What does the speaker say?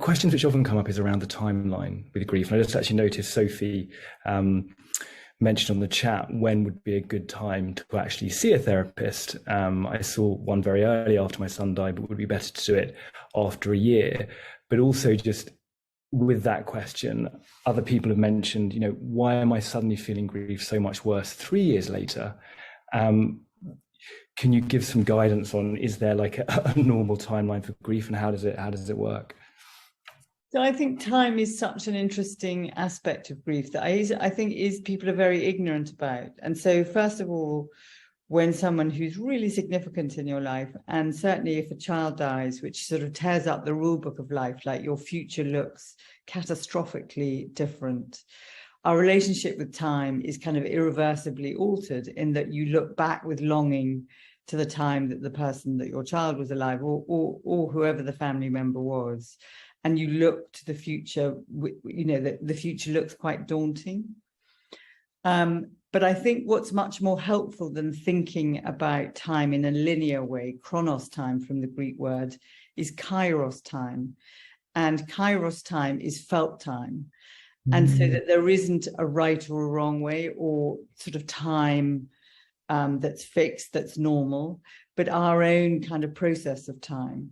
questions which often come up is around the timeline with grief. And I just actually noticed Sophie mentioned on the chat when would be a good time to actually see a therapist. I saw one very early after my son died, but would be better to do it after a year. But also just with that question, other people have mentioned, why am I suddenly feeling grief so much worse 3 years later? Can you give some guidance on, is there like a normal timeline for grief, and how does it work? So I think time is such an interesting aspect of grief that I think people are very ignorant about. And so first of all, when someone who's really significant in your life, and certainly if a child dies, which sort of tears up the rule book of life, like your future looks catastrophically different, our relationship with time is kind of irreversibly altered in that you look back with longing to the time that the person, that your child was alive, or whoever the family member was. And you look to the future, the future looks quite daunting. But I think what's much more helpful than thinking about time in a linear way, chronos time from the Greek word, is kairos time. And kairos time is felt time. And so that there isn't a right or a wrong way or sort of time that's fixed, that's normal, but our own kind of process of time.